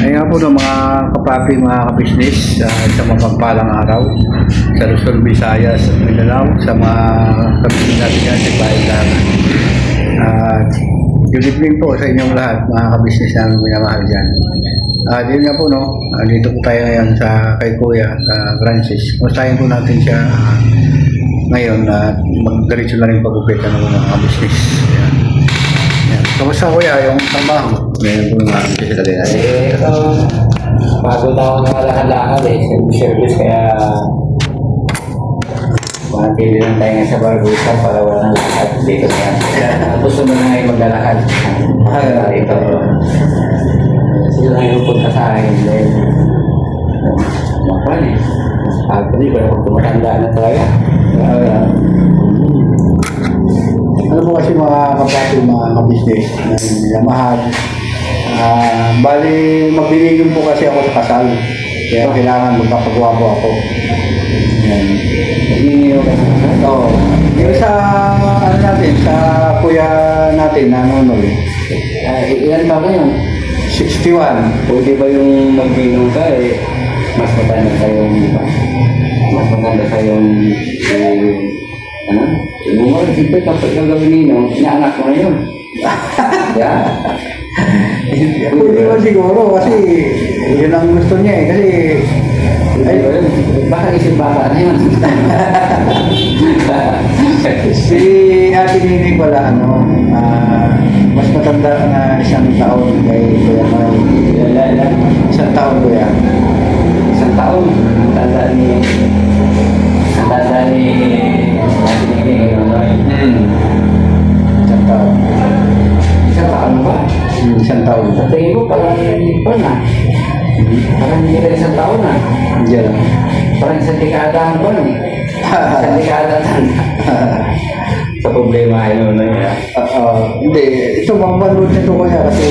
Kaya po ng mga kapapi, mga kabisnes, sa mapagpalang araw sa Luzon, Visayas at Mindanao, sa mga kabisnes natin yan sa bahay lahat. Good evening po sa inyong lahat, mga kabisnes namin minamahal dyan. Yun nga po, no? Dito po tayo ngayon sa kay Kuya, Francis. Mustahin po natin siya ngayon at mag-diretso na rin pag-upita ng mga kabisnes. Yan. Yan. Kamusta Kuya, yung trabaho? Ngayon po nga, kasi dali na. Ito, bago na ako nakalakad service kaya manatili lang tayo nga sa Barbusa para walang lakad dito na yan. Gusto mo na ngayon maglalakad. Dito. Sila lang yung punta sa akin dahil mapan eh. Actually, pero kung tumatanda na talaga. Ano po kasi mga kapatid, mga kabisnes na minamahal. Bali, magbibigyan po kasi ako sa kasal. Kaya kailangan magpapagawa po ako. Yan. Hindi ka na. Oo. Yung sa, ano natin, sa kuya natin, na ano, Ilan ba ngayon? 61. Pwede ba yung magbinom ka mas matanda sa yung mas maganda sa yung ano? Mo siyempre kapag gagawin ninyo, inaanak mo na yun. Yeah. Pwede ba siguro kasi yun ang gusto niya eh. Kasi Ay, baka isip bata na yun. si Ate Nini pala mas matanda na isang taon kay Kuya May. Isang taon Kuya. Isang taon. Ang tanda ni Isang taon. Isang taon ba? Isang taon. Sa tingin ko parang na. Parang hindi ka isang taon na. Diyan. Parang isang dekada ang pa isang dekada sa problema ay na yan. Hindi. Ito mamanood nito Kuya kasi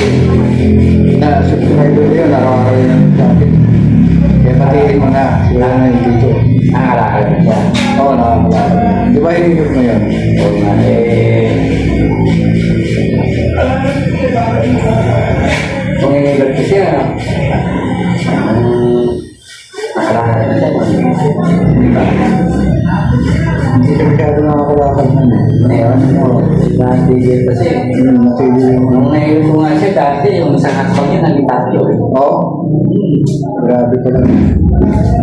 subscriber yun. Araw-araw yun dati. Kaya patiin mo na. Siguro na yung dito. Nangalakad na siya. Oo, nakakalakad. Di ba hinihigit mo yun? Oo nga kung hinihigit ko siya, nakalakad na siya. Hindi ka masyado nakakalakad nun eh. Ngayon, natigil kasi. Natigil mo. Nung nahihigit ko nga siya dati, yung isang hakbang niya, naging tatlo eh. Oo? Grabe ka lang.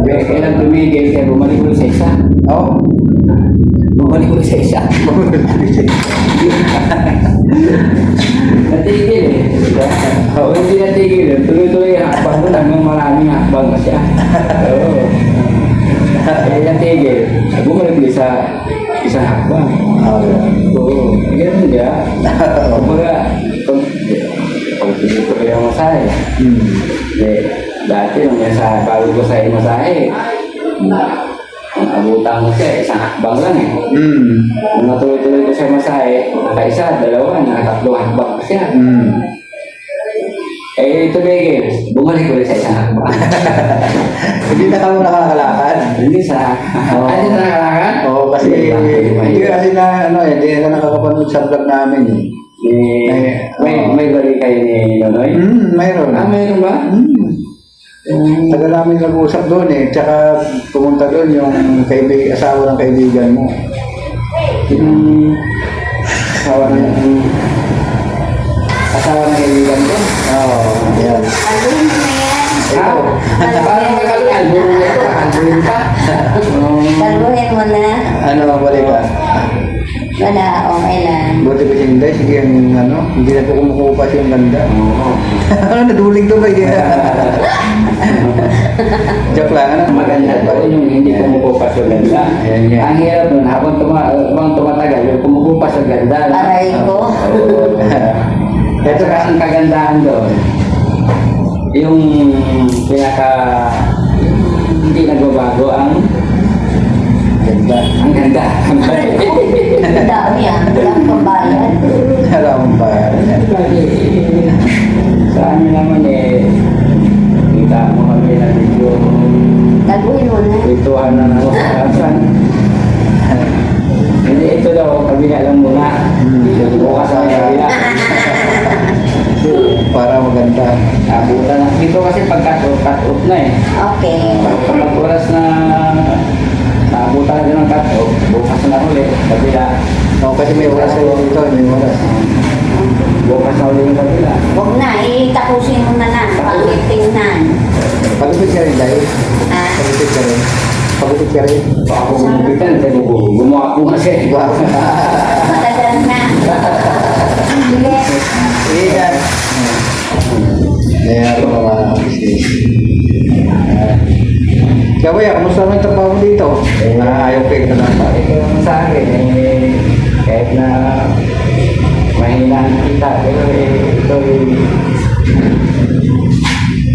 Kailan tumigil, kaya bumalik ko sa isa. Oo? Bumalik ko sa isa. Natigil eh. Oo, hindi natigil. Tuloy-tuloy ang hakbang ko hanggang maraming hakbang na siya. Oo. Kaya natigil. Bumalik ko sa isang hakbang. Oo. Ganun siya. Kumbaga, pag tuloy-tuloy ang masahe. Dati nung bago ko sa masahe, ang abutan ko siya, isang hakbang lang eh. Nung natuloy-tuloy ko sa masahe, nakaisa, dalawa, nakatatlong hakbang ko siya. Ito Begel, bumalik ko rin sa isang hakbang. Hindi na kamo nakakalakad. Hindi sa hindi na nakalakad? Oo, kasi hindi kasi na hindi na nakakapanood sa vlog namin eh. May balik kayo ni Nonoy? Mayroon. Mayroon ba? Tagal namin nag-usap doon eh. Tsaka pumunta doon yung asawa ng kaibigan mo. Asawa ng kaibigan ko? Oo, yan. Albuhin mo na yan. Parang albuhin mo ito, albuhin pa. Albuhin mo na. Ano ang balik ka? Wala, okay lang. Buti ko hindi. Sige, hindi na po kumukupas yung ganda. Ano, naduling to ba? Joke lang, ano? Maganda pa rin yung hindi kumukupas yung ganda. Ayan yan. Ang hirap nun, habang tumatagal, yung kumukupas yung ganda. Aray ko. Ito kasi ang kagandahan doon. Yung hindi nagbabago ang Ganda. ang ganda. Ang dami ah. Walang pambayad. Alam pa. Sa amin naman kita mo kami na video. Albuhin mo na. Ituhan na ng usapan. Hindi, ito daw, kabila lang muna. Bukas sa kabila. para maganda. Abutan na. Dito kasi pag cut-off na eh. Okay. Kapag oras na naabutan na din ng cut-off, bukas na ulit. Kabila. Oo, kasi may oras dito, may oras. Bukas na ulit yung kabila. Huwag na, itapusin mo na lang. Pangit tingnan. Pagupit ka rin, dahil. Ah, Pagupit ka rin. Pagupit ka rin. Ako gumupitan, tayo gumawa ko kasi. Wow. matagal na. Sige. Iyan. Kaya ako mga business. Kaya kuya, kamusta naman yung trabaho mo dito? Ayaw kayo ka lang pa. Ito naman sa akin, kahit na mahina ang kita, pero ito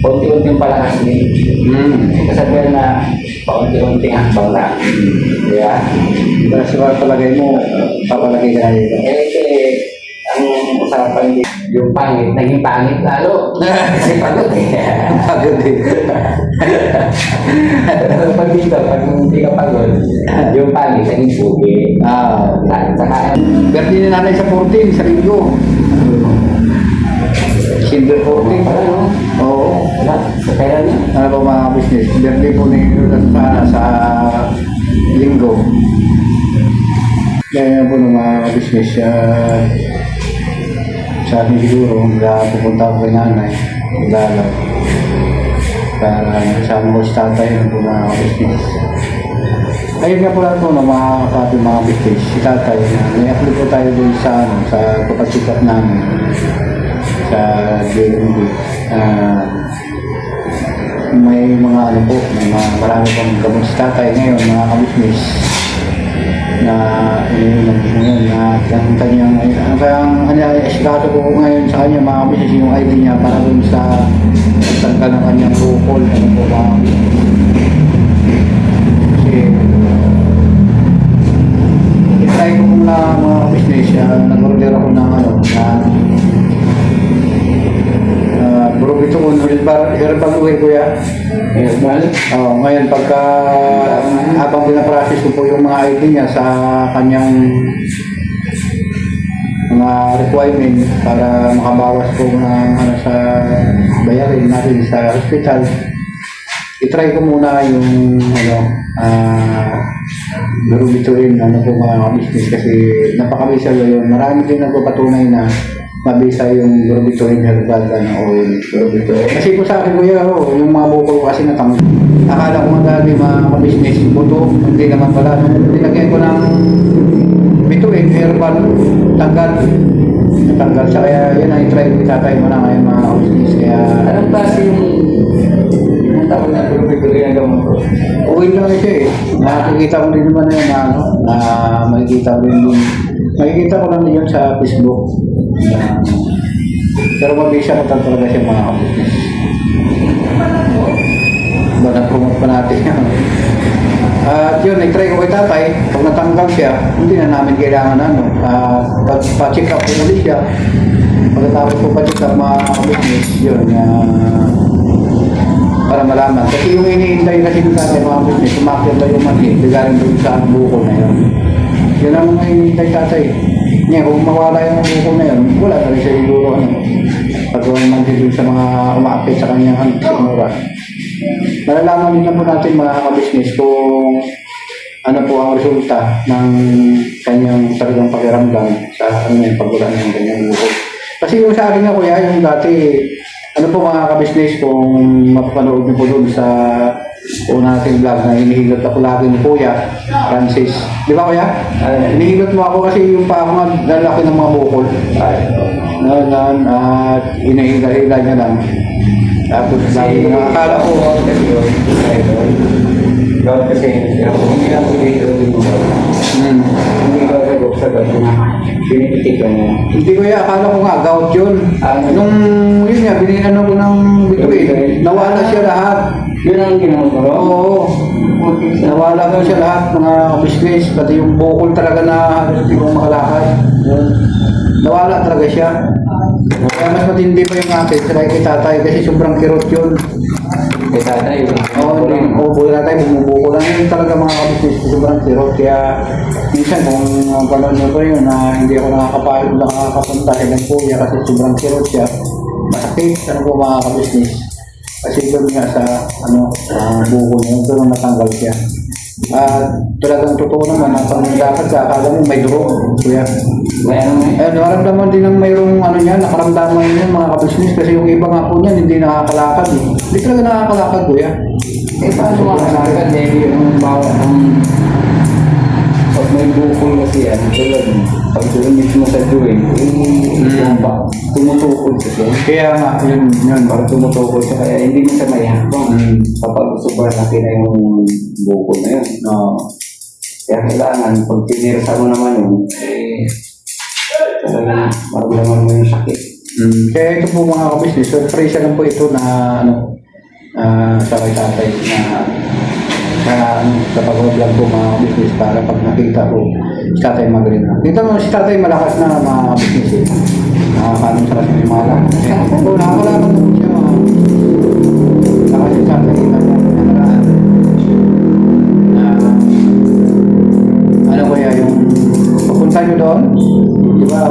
unti-unting palakas din. Kasabihan na paunti-unting hakbang lang. Kaya, Kasi palagay mo, papalagay ka na dito. ang usapan din, yung pangit, naging pangit lalo. Kasi pagod eh. Pagod din. Pag dito, pag hindi ka pagod, yung pangit, naging pugi. Saka, Birthday ni nanay sa 14, sa linggo. Silver 14 pala, no? Oo. wala, sa pera niya. Ano ba mga business? Birthday po ni Rosana sa linggo. Kaya po ng mga business, sa akin siguro, pupunta ako kay nanay, magdalaw. Para kasama ko sa tatay ng po mga business. Ayun nga po lang po ng mga kapatid mga business, si tatay, may upload po tayo dun sa, sa kapatid namin sa DMV. May mga ano po, may mga marami pong gamot sa tatay ngayon, mga kabisnes na iniinom po ngayon na ang kanyang, esikato po ngayon sa kanya mga kabisnes yung ID niya para dun sa tanggal ng kanyang bukol, ano po mga kasi itry ko muna mga kabisnes, nag-order ako ng ano, na Brobitocon herbal oil kuya. Herbal? Ngayon pagka habang pinaprocess ko po yung mga ID niya sa kanyang mga requirement para makabawas po ng ano, sa bayarin natin sa hospital. I-try ko muna yung ano, Brobitocon ano po mga business kasi napakabisa yun. Marami din nagpapatunay na mabisa yung Brobitocon herbal oil. Kasi po sa akin kuya, yung mga buko ko kasi natanggal. Akala ko madali mga business buto, hindi naman pala. Nung nilagyan ko ng bituin, herbal, natanggal siya. Kaya yun ang i-try ko, itatay mo na ngayon mga business. Kaya Anong klase yung tawag na Brobitocon na gamot ko? oil lang siya eh. Nakikita ko din naman na yun na ano, na makikita ko rin din. Makikita ko lang din yun sa Facebook. Pero mabisa ko talaga siya mga business. Ba na-promote pa natin yan. At yun, nag-try ko kay tatay. Pag natanggal siya, hindi na namin kailangan ano. Pa-check up ko ulit siya. Pagkatapos ko pa-check up mga business, yun. Para malaman. Kasi yung iniintay kasi ng tatay mga business, umakit na yung mati, bigaling doon sa buko na yun. Yun ang mga iniintay tatay. Ngayon, kung mawala yung buko na yun, wala na rin siya siguro ano. Pagawin man din sa mga umaakit sa kanyang sinura. Malalaman din na po natin mga kabisnes kung ano po ang resulta ng kanyang talagang pakiramdam sa ano yung pagkulan ng kanyang buko. Kasi yung sa akin nga kuya, yung dati, ano po mga kabisnes kung mapapanood niyo po doon sa una nating vlog na hinihilot ako lagi ni Kuya Francis. Di ba kuya? Hinihilot mo ako kasi yung pa ako nga lalaki ng mga bukol. At inahila-hila niya lang. Tapos lagi na akala ko Gawin kasi, hindi lang po dito hindi ko sa gawin na pinipitik ko niya. hindi ko akala ko nga gout yun. Nung yun nga, binigyan ko ng bituin, nawala siya lahat. Yun ang ginawa ko. Oo. Nawala ko siya lahat, mga business, pati yung bukol talaga na hindi ko makalakad. Nawala talaga siya. Kaya mas matindi pa yung akin, sila kay tatay kasi sobrang kirot yun. Kay tatay. Oo, tatay, bumubuko lang yun talaga mga business, sobrang kirot. Kaya minsan kung panood nyo ko yun na hindi ako nakakapunta sa ilang kuya kasi sobrang kirot siya. masakit, ano po mga kabisnes. Kasi doon nga sa, buko niya, doon natanggal siya. At talagang totoo naman, ang pangdapat ka, akala mo may duro, kuya. May ano nga. Naramdaman din ng mayroong niya, nakaramdaman niya mga kabisnes kasi yung iba nga po niyan hindi nakakalakad eh. Hindi talaga nakakalakad, kuya. Eh, paano makakagad eh, yung bawat ng pag may bukol kasi yan, tulad pag doon mismo sa joint, yung tumutukod kasi. Kaya nga, yun. Parang tumutukod siya, kaya hindi mo siya mayakbang. Kapag sobrang laki na yung bukol na yun. No. Kaya kailangan, pag pinirsa mo naman yun, eh, talagang maramdaman mo yung sakit. Kaya ito po mga kabisnes, surprise lang po ito na sa kay tatay sa pag-vlog po mga kabisnes para pag nakita po si tatay magaling na. Dito mo si tatay malakas na mga kabisnes eh. Nakakaanong sarap yung mga lakas. So nakakalaman po siya mga lakas si tatay nakaraan. Ano kaya yung pupunta nyo doon? Di ba,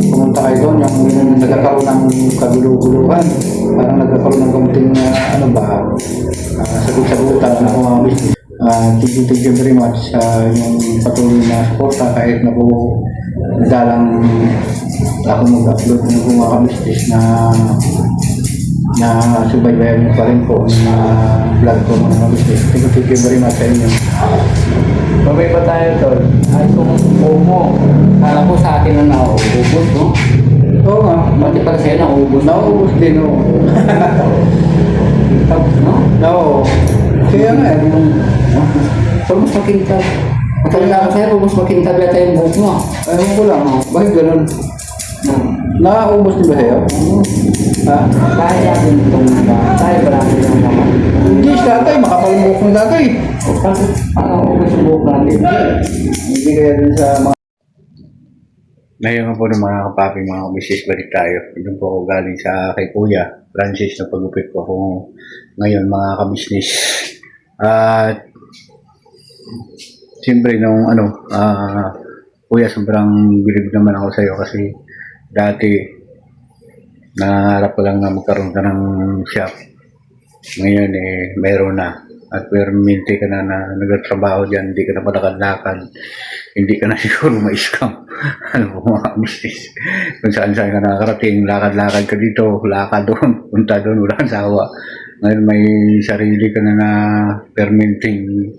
pumunta kayo doon, yung nagkakaroon ng kaguluhan. Parang nagkakaroon ng kamuting, sagot-sagutan ng mga business. Thank you very much sa yung patuloy na suporta kahit na po nadalang ako mag-upload ng mga business na subaybayan pa rin po ng vlog ko mga business. Thank you very much sa inyo. Babay pa tayo tol. Ay, kung umo. Kala ko sa akin na nauubos, no? Oo nga. Bakit pala sa'yo nauubos? Nauubos din, no? No? No. Kaya nga, Pero mas makintab. Matanda ka sa'yo, mas makintab yata yung buhok mo. ayaw ko lang, bakit ganun? Nauubos din ba sa'yo? Ha? Kaya natin itong tayo ba natin yung naman? Hindi, si tatay, makapalmukok ng tatay. Bakit ubos yung buhok natin? Hindi kaya din sa mga... Ngayon nga po ng mga kapaping mga misis, balik tayo. Doon po ako galing sa kay Kuya Francis na pagupit ko kung ngayon mga kabisnes. At siyempre nung Kuya, sobrang bilib naman ako sa iyo kasi dati nangarap ko lang na magkaroon ka ng shop. Ngayon meron na. At perminti ka na nagtatrabaho dyan, hindi ka na palakad-lakad, hindi ka na siguro ma-scam. Ano po mga business. Kung saan-saan ka nakakarating, lakad-lakad ka dito, lakad doon, punta doon, wala kang sawa. Ngayon may sarili ka na perminting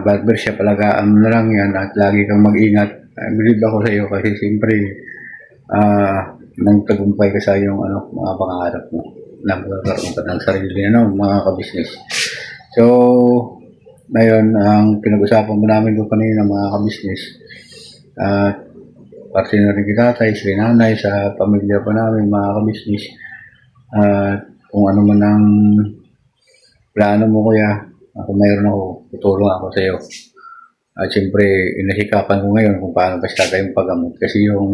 barbershop, alagaan mo na lang yan at lagi kang mag-ingat. Bilib ako sa iyo kasi siyempre nang tagumpay ka sa iyong mga pangarap mo na magkakaroon ka ng sarili mga kabisnes. So, ngayon, ang pinag-usapan mo namin doon kanina mga kabisnes, parte na rin kita tayo, si nanay, sa pamilya pa namin mga kabisnes, kung ano man ang plano mo kuya, ako mayroon ako, tutulong ako sa iyo. At siyempre, inasikapan ko ngayon kung paano basta tayong paggamot. Kasi yung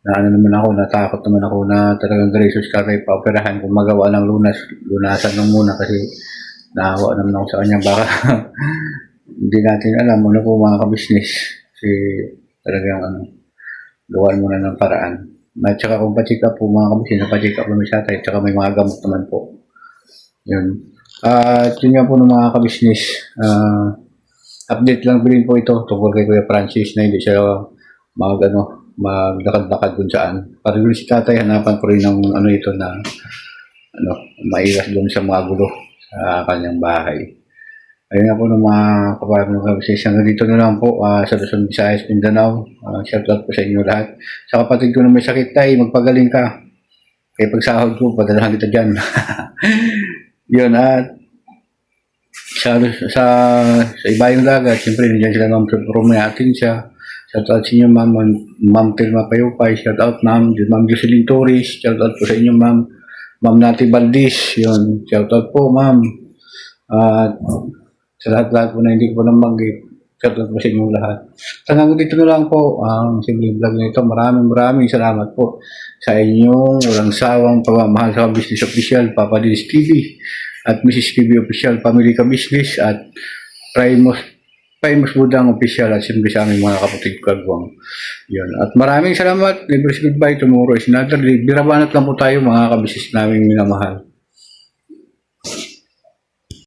natakot naman ako na talagang gracious ka tayo paoperahan kung magawa ng lunasan lang muna kasi naawa naman ako sa kanya, baka hindi natin alam ano po mga kabisnes kasi talagang gawaan muna ng paraan. At saka kung pa-check up po mga kabisnes, na-check up naman siya tayo, at saka may mga gamot naman po. Yun. At yun nga po ng mga kabisnes, update lang din po ito tungkol kay Kuya Francis na hindi siya maglakad-lakad kung saan. Para yun si tatay, hanapan ko rin ng ito na maiwas doon sa mga gulo sa kanyang bahay. Ayun nga po ng mga kapatid ng kabisnes. Hanggang dito na lang po sa Luzon, Visayas, Mindanao. Shout out po sa inyo lahat. Sa kapatid ko na may sakit tayo, magpagaling ka. Kaya pagsahod ko, padalahan kita dyan. Yun, at sa ibayong dagat, siyempre nandiyan sila Ma'am Romay atin siya. Shout out sa inyo Ma'am Telma Payupay. Shout out Ma'am Jocelyn Torres. Shout out po sa inyo Ma'am Nati Valdez. Yun, shout out po Ma'am. At sa lahat-lahat po na hindi ko po nabanggit, shout out po sa inyo lahat. Hanggang dito na lang po ang simple vlog na ito. Maraming salamat po sa inyong walang sawang pagmamahal sa Business Official, Papa Dins TV at Mrs. TV Official, Family Ka Business at Primos Famous Budang Official at siyempre sa aming mga kapatid kagwang. Yun. At maraming salamat. Libre goodbye. Tomorrow is another day. Birabanat lang po tayo mga kabisis namin minamahal.